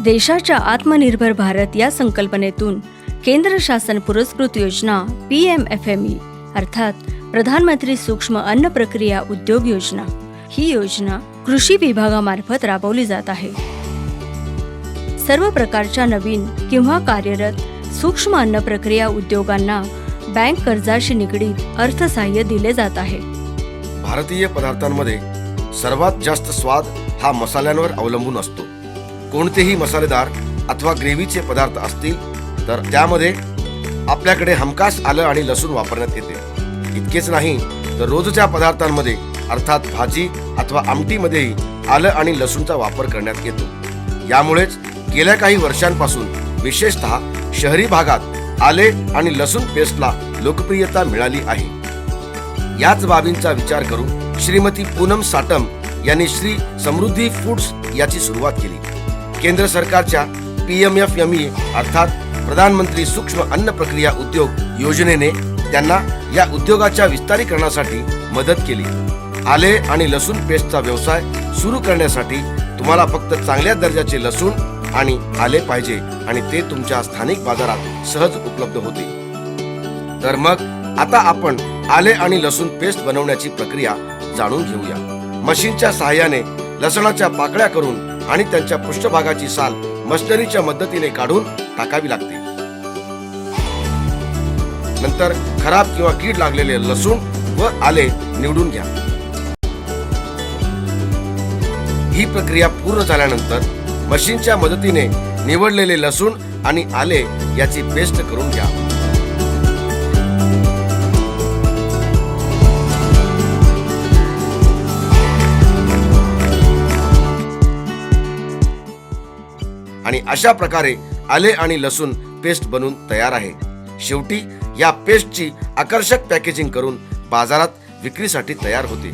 देशाच्या आत्मनिर्भर भारत या संकल्पनेतून केंद्र शासन पुरस्कृत योजना PMFME अर्थात प्रधानमंत्री सूक्ष्म अन्न प्रक्रिया उद्योग योजना ही योजना कृषी विभागामार्फत राबवली जात आहे। सर्व प्रकारच्या नवीन किंवा कार्यरत सूक्ष्म अन्न प्रक्रिया उद्योगांना बँक कर्जाशी निगडीत अर्थसहाय्य दिले जात आहे। भारतीय पदार्थांमध्ये सर्वात जास्त स्वाद हा मसाल्यांवर अवलंबून असतो। कोणतेही मसालेदार अथवा ग्रेव्हीचे पदार्थ असतील तर त्यामध्ये आपल्याकडे हमखास आलं आणि लसूण वापरण्यात येते। इतकेच नाही तर रोजच्या पदार्थांमध्ये अर्थात भाजी अथवा आमटीमध्येही आलं आणि लसूणचा वापर करण्यात येतो। यामुळेच गेल्या काही वर्षांपासून विशेषतः शहरी भागात आले आणि लसूण पेस्टला लोकप्रियता मिळाली आहे। याच बाबींचा विचार करून श्रीमती पूनम साटम यांनी श्री समृद्धी फूड्स याची सुरुवात केली। केंद्र सरकारच्या PMFME अर्थात प्रधानमंत्री सूक्ष्म अन्न प्रक्रिया उद्योग योजनेने त्यांना या उद्योगाच्या विस्तारीकरणासाठी मदत केली। आले आणि लसूण पेस्टचा व्यवसाय सुरू करण्यासाठी तुम्हाला फक्त चांगल्या दर्जाचे लसूण आणि आले पाहिजे आणि ते तुमच्या स्थानिक बाजारात सहज उपलब्ध होते। तर मग आता आपण आले आणि लसूण पेस्ट बनवण्याची प्रक्रिया जाणून घेऊया। मशीनच्या सहाय्याने लसणाच्या पाकळ्या करून आणि त्यांच्या पृष्ठभागाची साल मशनरीच्या मदतीने काढून टाकावी लागते। नंतर खराब किंवा कीड लागलेले लसूण व आले निवडून घ्या। ही प्रक्रिया पूर्ण झाल्यानंतर मशीनच्या मदतीने निवडलेले लसूण आणि आले याची पेस्ट करून घ्या। आणि अशा प्रकारे आले आणि लसूण पेस्ट बनून तयार आहे। शेवटी या पेस्टची आकर्षक पॅकेजिंग करून बाजारात विक्रीसाठी तयार होते।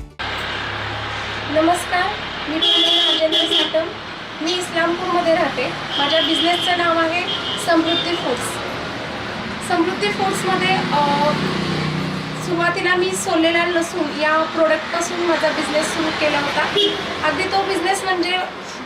नमस्कार, मी पूनम राजेंद्र साटम। मी इस्लामपूरमध्ये राहते। माझ्या बिझनेसचं नाव आहे समृद्धी फूड्स। समृद्धी फूड्समध्ये सुरुवातीला मी सोललेला लसूण या प्रोडक्टपासून माझा बिझनेस सुरू केला होता। अगदी तो बिझनेस म्हणजे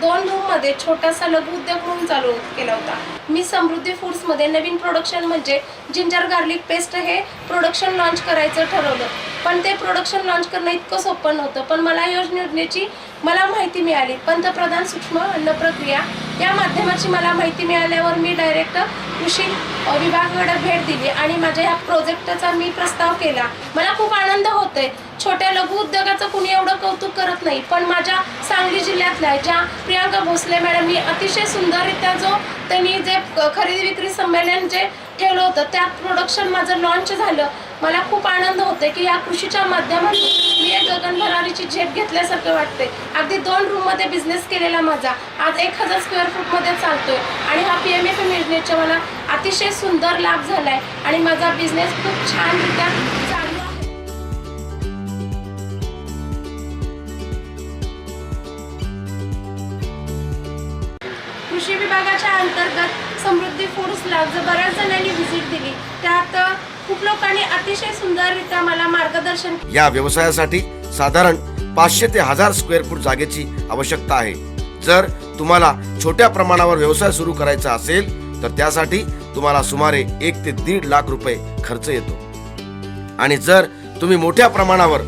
2 रूममध्ये छोटासा लघु उद्योग म्हणून चालू केला होता। मी समृद्धी फूड्समध्ये नवीन प्रोडक्शन म्हणजे जिंजर गार्लिक पेस्ट हे प्रोडक्शन लॉन्च करायचं ठरवलं। पण ते प्रोडक्शन लॉन्च करणं इतकं सोपं नव्हतं। पण मला योजनेची माहिती मिळाली। पंतप्रधान सूक्ष्म अन्न प्रक्रिया या माध्यमाची मला माहिती मिळाल्यावर मी डायरेक्ट कृषी विभागाकडे भेट दिली आणि माझ्या या प्रोजेक्टचा मी प्रस्ताव केला। मला खूप आनंद होतोय। छोट्या लघु उद्योगाचं कुणी एवढं कौतुक करत नाही, पण माझ्या सांगली जिल्ह्यातल्या ज्या प्रियांका भोसले मॅडमनी अतिशय सुंदररित्या त्यांनी जे खरेदी विक्री संमेलन जे ठेवलं होतं त्यात प्रोडक्शन माझं लॉन्च झालं। मला खूप आनंद होतोय की या कृषीच्या माध्यमातून मी एक गगनभरारीची झेप घेतल्यासारखं वाटते। अगदी 2 रूममध्ये बिझनेस केलेला माझा आज 1000 स्क्वेअर फूटमध्ये चालतोय आणि हा PMFME योजनेचा मला अतिशय सुंदर लाभ झालाय आणि माझा बिझनेस खूप छानरित्या चालू आहे। कृषी विभागाच्या अंतर्गत समृद्धी फूड्सला बऱ्याच जणांनी व्हिजिट दिली। त्यात खूप लोकांनी अतिशय सुंदररित्या मला मार्गदर्शन। या व्यवसायासाठी साधारण 500 ते 1000 स्क्वेअर फूट जागेची आवश्यकता आहे। जर तुम्हाला छोट्या प्रमाणावर व्यवसाय सुरू करायचा असेल तर त्यासाठी तुम्हाला सुमारे 1 ते 1.5 लाख रुपये खर्च येतो। आणि जर तुम्ही मोठ्या प्रमाणावर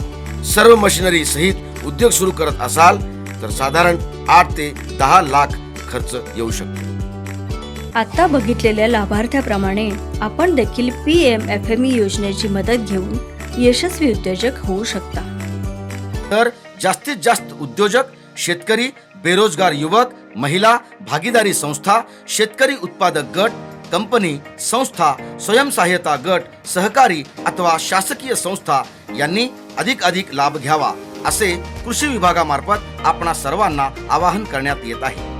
सर्व मशिनरी सहित उद्योग सुरू करत असाल तर साधारण 8 ते 10 लाख खर्च येऊ शकतो। आता बघितलेल्या लाभार्थ्याप्रमाणे आपण देखील PMFME योजनेची मदत घेऊन यशस्वी उद्योजक होऊ शकता। तर जास्तीत जास्त उद्योजक, शेतकरी, बेरोजगार युवक, महिला, भागीदारी संस्था, शेतकरी उत्पादक गट, कंपनी, संस्था, स्वयंसहाय्यता गट, सहकारी अथवा शासकीय संस्था यांनी अधिक लाभ घ्यावा असे कृषी विभागामार्फत आपणा सर्वांना आवाहन करण्यात येत आहे।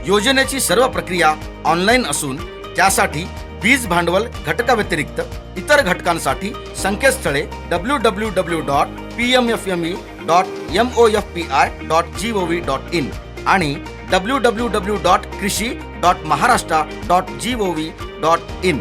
योजनेची सर्व प्रक्रिया ऑनलाईन असून त्यासाठी बीज भांडवल घटकाव्यतिरिक्त इतर घटकांसाठी संकेतस्थळे www.pmfme.mofpi.gov.in आणि www.krishi.maharashtra.gov.in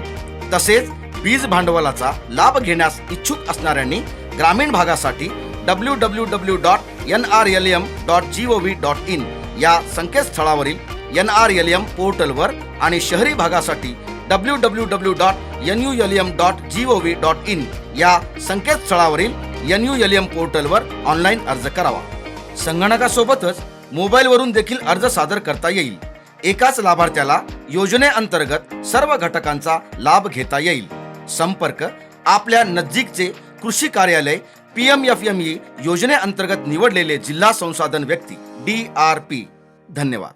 तसेच बीज भांडवलाचा लाभ घेण्यास इच्छुक असणाऱ्यांनी ग्रामीण भागासाठी www.nrlm.gov.in या संकेतस्थळावरील NRLM पोर्टलवर आणि शहरी भागासाठी www.nulm.gov.in या संकेतस्थळावरील NULM पोर्टलवर ऑनलाईन अर्ज करावा. संगणकासोबतच मोबाईलवरून देखील अर्ज सादर करता येईल. एकाच लाभार्थ्याला योजनेअंतर्गत सर्व घटकांचा लाभ घेता येईल. संपर्क आपल्या नजीकचे कृषी कार्यालय PMFME योजनेअंतर्गत निवडलेले जिल्हा संसाधन व्यक्ती DRP. धन्यवाद.